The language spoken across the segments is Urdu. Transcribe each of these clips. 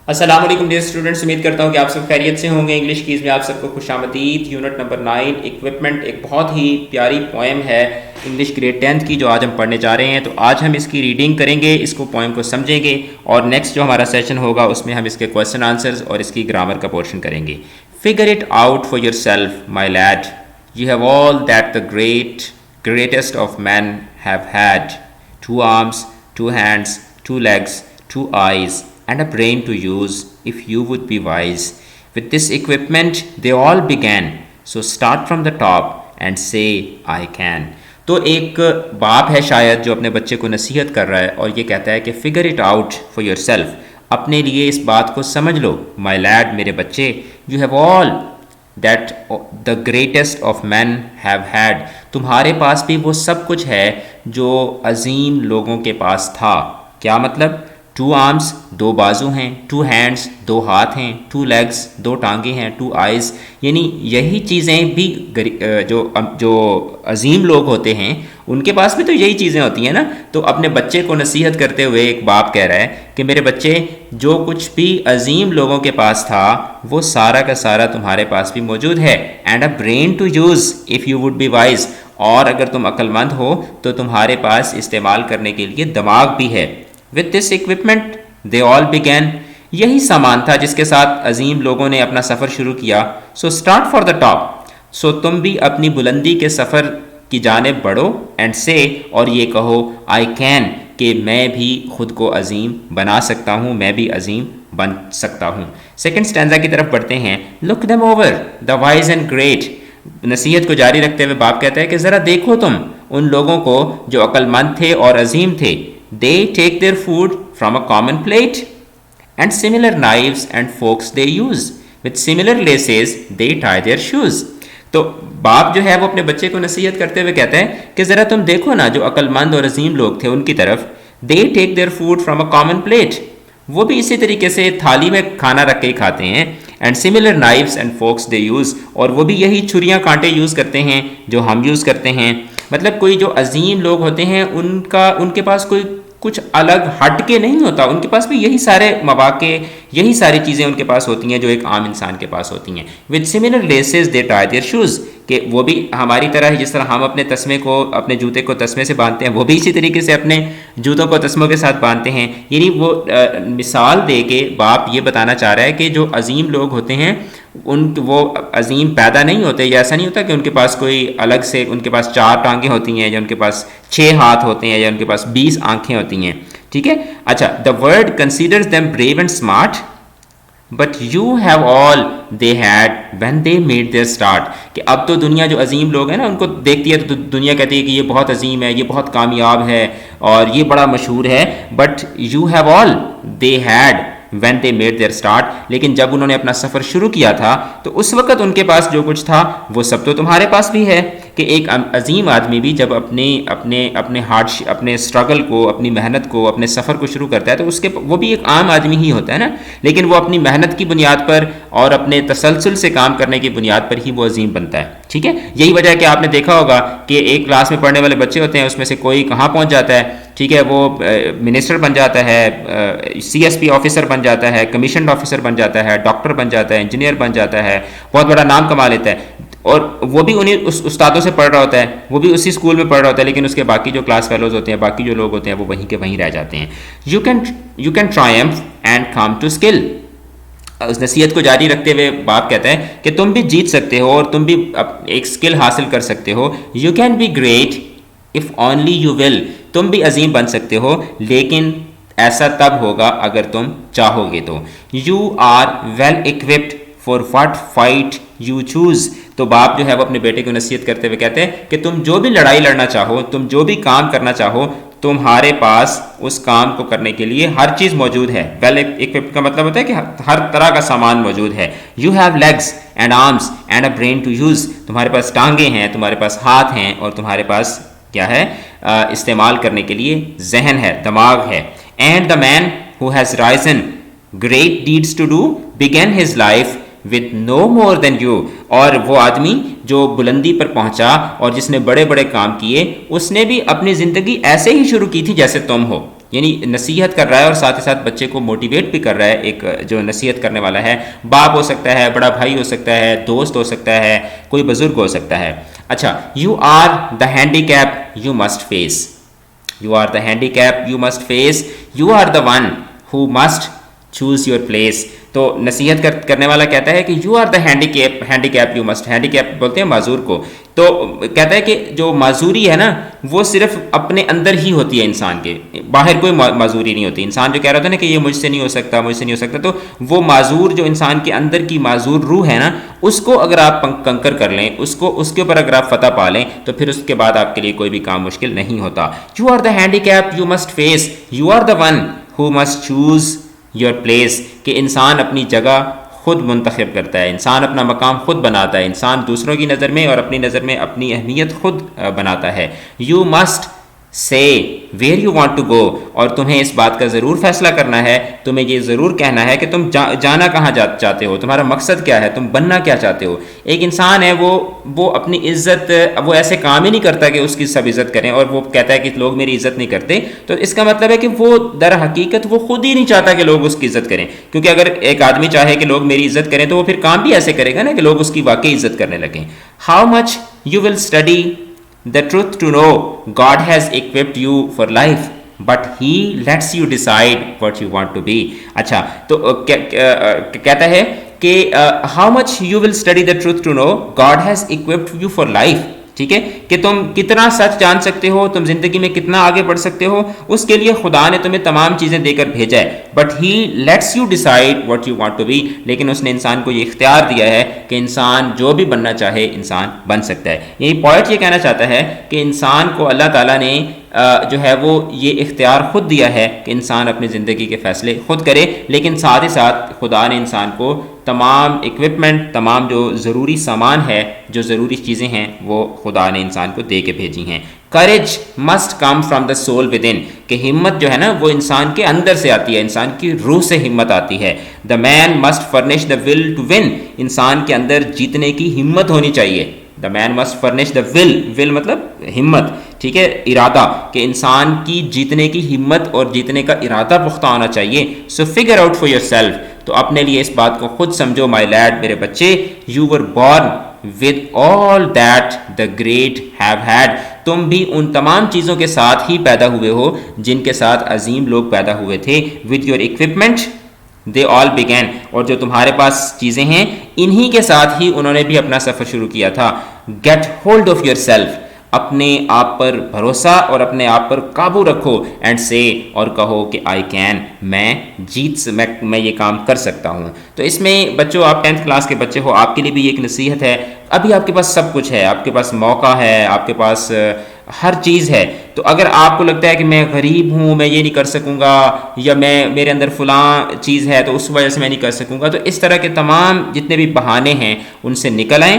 السلام علیکم ڈیئر اسٹوڈنٹس، امید کرتا ہوں کہ آپ سب خیریت سے ہوں گے۔ انگلش کیز میں آپ سب کو خوش آمدید۔ یونٹ نمبر 9 اکوپمنٹ، ایک بہت ہی پیاری پوئم ہے انگلش گریڈ 10 کی جو آج ہم پڑھنے جا رہے ہیں۔ تو آج ہم اس کی ریڈنگ کریں گے، اس کو پوئم کو سمجھیں گے، اور نیکسٹ جو ہمارا سیشن ہوگا اس میں ہم اس کے کویسچن آنسرز اور اس کی گرامر کا پورشن کریں گے۔ Figure it out for your self my lead, you have all that the greatest of men have had: 2 arms, 2 hands, 2 legs, 2 eyes, and a brain to use if you would be wise. With this equipment they all began, so start from the top and say I can. تو ایک باپ ہے شاید جو اپنے بچے کو نصیحت کر رہا ہے اور یہ کہتا ہے کہ figure it out for yourself، اپنے لیے اس بات کو سمجھ لو my lad، میرے بچے، you have all that the greatest of men have had، تمہارے پاس بھی وہ سب کچھ ہے جو عظیم لوگوں کے پاس تھا۔ کیا مطلب؟ 2 arms، 2 بازو ہیں، 2 hands، 2 ہاتھ ہیں، 2 legs، 2 ٹانگیں ہیں، 2 eyes، یعنی یہی چیزیں بھی جو عظیم لوگ ہوتے ہیں ان کے پاس بھی تو یہی چیزیں ہوتی ہیں نا۔ تو اپنے بچے کو نصیحت کرتے ہوئے ایک باپ کہہ رہا ہے کہ میرے بچے، جو کچھ بھی عظیم لوگوں کے پاس تھا وہ سارا کا سارا تمہارے پاس بھی موجود ہے۔ And a brain to use of you would be wise, اور اگر تم عقل مند ہو تو تمہارے پاس استعمال کرنے کے لیے دماغ بھی ہے۔ With this equipment they all began، یہی سامان تھا جس کے ساتھ عظیم لوگوں نے اپنا سفر شروع کیا۔ So start for the top، سو تم بھی اپنی بلندی کے سفر کی جانب بڑھو، and say، اور یہ کہو I can، کہ میں بھی خود کو عظیم بنا سکتا ہوں، میں بھی عظیم بن سکتا ہوں۔ سیکنڈ سٹینزا کی طرف بڑھتے ہیں۔ Look them over the wise and great، نصیحت کو جاری رکھتے ہوئے باپ کہتا ہے کہ ذرا دیکھو تم ان لوگوں کو جو عقل مند تھے اور عظیم تھے۔ They take their food from a common plate, and similar knives and forks they use, with similar laces they tie their shoes۔ تو باپ جو ہے وہ اپنے بچے کو نصیحت کرتے ہوئے کہتا ہے کہ ذرا تم دیکھو نا جو عقل مند اور عظیم لوگ تھے ان کی طرف۔ They take their food from a common plate، وہ بھی اسی طریقے سے تھالی میں کھانا رکھ کے ہی کھاتے ہیں۔ And similar knives and forks they use، اور وہ بھی یہی چھریاں کانٹے یوز کرتے ہیں جو ہم یوز کرتے ہیں۔ مطلب کوئی جو عظیم لوگ ہوتے ہیں ان کے پاس کوئی کچھ الگ ہٹ کے نہیں ہوتا، ان کے پاس بھی یہی سارے مواقع، یہی ساری چیزیں ان کے پاس ہوتی ہیں جو ایک عام انسان کے پاس ہوتی ہیں۔ with similar laces they tie their shoes، کہ وہ بھی ہماری طرح ہی، جس طرح ہم اپنے تسمے کو، اپنے جوتے کو تسمے سے باندھتے ہیں، وہ بھی اسی طریقے سے اپنے جوتوں کو تسموں کے ساتھ باندھتے ہیں۔ یعنی وہ مثال دے کے باپ یہ بتانا چاہ رہا ہے کہ جو عظیم لوگ ہوتے ہیں وہ عظیم پیدا نہیں ہوتے، یا ایسا نہیں ہوتا کہ ان کے پاس کوئی الگ سے، ان کے پاس 4 ٹانگیں ہوتی ہیں، یا ان کے پاس 6 ہاتھ ہوتے ہیں، یا ان کے پاس 20 آنکھیں ہوتی ہیں۔ ٹھیک ہے، اچھا، the world considers them brave and smart, but you have all they had when they made their start، کہ اب تو دنیا جو عظیم لوگ ہیں نا ان کو دیکھتی ہے تو دنیا کہتی ہے کہ یہ بہت عظیم ہے، یہ بہت کامیاب ہے اور یہ بڑا مشہور ہے۔ but you have all they had when they made their start، لیکن جب انہوں نے اپنا سفر شروع کیا تھا تو اس وقت ان کے پاس جو کچھ تھا وہ سب تو تمہارے پاس بھی ہے۔ کہ ایک عظیم آدمی بھی جب اپنے اسٹرگل کو، اپنی محنت کو، اپنے سفر کو شروع کرتا ہے تو وہ بھی ایک عام آدمی ہی ہوتا ہے نا، لیکن وہ اپنی محنت کی بنیاد پر اور اپنے تسلسل سے کام کرنے کی بنیاد پر ہی وہ عظیم بنتا ہے۔ ٹھیک ہے، یہی وجہ ہے کہ آپ نے دیکھا ہوگا کہ ایک کلاس میں پڑھنے والے بچے ہوتے ہیں، اس میں سے کوئی کہاں پہنچ جاتا ہے، ٹھیک ہے، وہ منسٹر بن جاتا ہے، CSP آفیسر بن جاتا ہے، کمیشنڈ آفیسر بن جاتا ہے، ڈاکٹر بن جاتا ہے، انجینئر بن جاتا ہے، بہت بڑا نام کما لیتا ہے، اور وہ بھی انہیں استادوں سے پڑھ رہا ہوتا ہے، وہ بھی اسی اسکول میں پڑھ رہا ہوتا ہے، لیکن اس کے باقی جو کلاس فیلوز ہوتے ہیں، باقی جو لوگ ہوتے ہیں وہ وہیں کے وہیں رہ جاتے ہیں۔ You can triumph and come to skill، اس نصیحت کو جاری رکھتے ہوئے باپ کہتا ہے کہ تم بھی جیت سکتے ہو اور تم بھی ایک سکل حاصل کر سکتے ہو۔ You can be great if only you will، تم بھی عظیم بن سکتے ہو لیکن ایسا تب ہوگا اگر تم چاہو گے تو۔ You are well equipped for what fight you choose، تو باپ جو ہے وہ اپنے بیٹے کو نصیحت کرتے ہوئے کہتے ہیں کہ تم جو بھی لڑائی لڑنا چاہو، تم جو بھی کام کرنا چاہو، تمہارے پاس اس کام کو کرنے کے لیے ہر چیز موجود ہے۔ ویل equipped کا مطلب ہوتا ہے کہ ہر طرح کا سامان موجود ہے۔ You have legs and arms and a brain to use، تمہارے پاس ٹانگیں ہیں، تمہارے پاس ہاتھ ہیں، اور تمہارے پاس کیا ہے؟ استعمال کرنے کے لیے ذہن ہے، دماغ ہے۔ And the man who has risen great deeds to do began his life with no more than you، اور وہ آدمی جو بلندی پر پہنچا اور جس نے بڑے بڑے کام کیے، اس نے بھی اپنی زندگی ایسے ہی شروع کی تھی جیسے تم ہو۔ یعنی نصیحت کر رہا ہے اور ساتھ ہی ساتھ بچے کو موٹیویٹ بھی کر رہا ہے. ایک جو نصیحت کرنے والا ہے باپ ہو سکتا ہے, بڑا بھائی ہو سکتا ہے, دوست ہو سکتا ہے, کوئی بزرگ ہو سکتا ہے. اچھا, you are the handicap you must face. You are the handicap you must face. You are the one who must choose your place. تو نصیحت کرنے والا کہتا ہے کہ you are the handicap you must. Handicap بولتے ہیں معذور کو. تو کہتا ہے کہ جو معذوری ہے نا وہ صرف اپنے اندر ہی ہوتی ہے انسان کے, باہر کوئی معذوری نہیں ہوتی. انسان جو کہہ رہا تھا نا کہ یہ مجھ سے نہیں ہو سکتا, مجھ سے نہیں ہو سکتا, تو وہ معذور جو انسان کے اندر کی معذور روح ہے نا اس کو اگر آپ کنکر کر لیں, اس کے اوپر اگر آپ فتح پا لیں تو پھر اس کے بعد آپ کے لیے کوئی بھی کام مشکل نہیں ہوتا. You are the handicap you must face. You are the one who must choose your place. کہ انسان اپنی جگہ خود منتخب کرتا ہے, انسان اپنا مقام خود بناتا ہے, انسان دوسروں کی نظر میں اور اپنی نظر میں اپنی اہمیت خود بناتا ہے. You must say where you want to go. اور تمہیں اس بات کا ضرور فیصلہ کرنا ہے, تمہیں یہ ضرور کہنا ہے کہ تم جانا کہاں چاہتے ہو, تمہارا مقصد کیا ہے, تم بننا کیا چاہتے ہو. ایک انسان ہے وہ اپنی عزت, وہ ایسے کام ہی نہیں کرتا کہ اس کی سب عزت کریں, اور وہ کہتا ہے کہ لوگ میری عزت نہیں کرتے. تو اس کا مطلب ہے کہ وہ در حقیقت وہ خود ہی نہیں چاہتا کہ لوگ اس کی عزت کریں. کیونکہ اگر ایک آدمی چاہے کہ لوگ میری عزت کریں تو وہ پھر کام بھی ایسے کرے گا نا کہ لوگ اس کی واقعی عزت کرنے لگیں. How much you will study the truth to know God has equipped you for life but he lets you decide what you want to be. اچھا, تو کہتا ہے کہ how much you will study the truth to know God has equipped you for life. ٹھیک ہے, کہ تم کتنا سچ جان سکتے ہو, تم زندگی میں کتنا آگے بڑھ سکتے ہو, اس کے لیے خدا نے تمہیں تمام چیزیں دے کر بھیجا ہے. But he lets you decide what you want to be. لیکن اس نے انسان کو یہ اختیار دیا ہے کہ انسان جو بھی بننا چاہے انسان بن سکتا ہے. یہی پوائٹ یہ کہنا چاہتا ہے کہ انسان کو اللہ تعالیٰ نے جو ہے وہ یہ اختیار خود دیا ہے کہ انسان اپنی زندگی کے فیصلے خود کرے. لیکن ساتھ ہی ساتھ خدا نے انسان کو تمام اکوپمنٹ, تمام جو ضروری سامان ہے, جو ضروری چیزیں ہیں, وہ خدا نے انسان کو دے کے بھیجی ہیں. Courage must come from the civil with in. کہ ہمت جو ہے نا وہ انسان کے اندر سے آتی ہے, انسان کی روح سے ہمت آتی ہے. The man must furnish the will to win. انسان کے اندر جیتنے کی ہمت ہونی چاہیے. دا مین مسٹ فرنش دا ول مطلب ہمت, ٹھیک ہے, ارادہ, کہ انسان کی جیتنے کی ہمت اور جیتنے کا ارادہ پختہ ہونا چاہیے. So figure out for yourself. تو اپنے لیے اس بات کو خود سمجھو مائی لیڈ, میرے بچے. You were born with all that the great have had. تم بھی ان تمام چیزوں کے ساتھ ہی پیدا ہوئے ہو جن کے ساتھ عظیم لوگ پیدا ہوئے تھے. With your equipment they all begin. اور جو تمہارے پاس چیزیں ہیں انہی کے ساتھ ہی انہوں نے بھی اپنا سفر شروع کیا تھا. Get hold of yourself. اپنے آپ پر بھروسہ اور اپنے آپ پر قابو رکھو. اینڈ سے, اور کہو کہ آئی کین, میں یہ کام کر سکتا ہوں. تو اس میں بچوں, آپ 10th کلاس کے بچے ہو, آپ کے لیے بھی ایک نصیحت ہے. ابھی آپ کے پاس سب کچھ ہے, آپ کے پاس موقع ہے, آپ کے پاس ہر چیز ہے. تو اگر آپ کو لگتا ہے کہ میں غریب ہوں, میں یہ نہیں کر سکوں گا, یا میرے اندر فلاں چیز ہے تو اس وجہ سے میں نہیں کر سکوں گا, تو اس طرح کے تمام جتنے بھی بہانے ہیں ان سے نکل آئیں.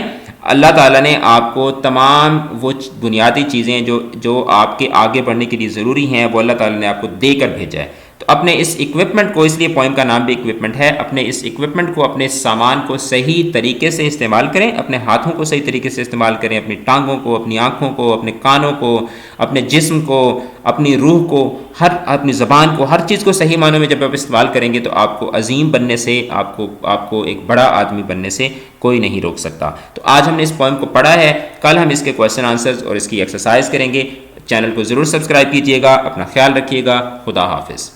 اللہ تعالیٰ نے آپ کو تمام وہ بنیادی چیزیں جو آپ کے آگے بڑھنے کے لیے ضروری ہیں وہ اللہ تعالیٰ نے آپ کو دے کر بھیجا ہے. تو اپنے اس اکوپمنٹ کو, اس لیے پوائم کا نام بھی اکوپمنٹ ہے, اپنے اس اکوپمنٹ کو, اپنے سامان کو صحیح طریقے سے استعمال کریں. اپنے ہاتھوں کو صحیح طریقے سے استعمال کریں, اپنی ٹانگوں کو, اپنی آنکھوں کو, اپنے کانوں کو, اپنے جسم کو, اپنی روح کو, اپنی زبان کو, ہر چیز کو صحیح معنوں میں جب آپ استعمال کریں گے تو آپ کو عظیم بننے سے, آپ کو ایک بڑا آدمی بننے سے کوئی نہیں روک سکتا. تو آج ہم نے اس پوائم کو پڑھا ہے, کل ہم اس کے کویشچن آنسرز اور اس کی ایکسرسائز کریں گے. چینل کو ضرور سبسکرائب کیجیے گا. اپنا خیال رکھیے گا. خدا حافظ.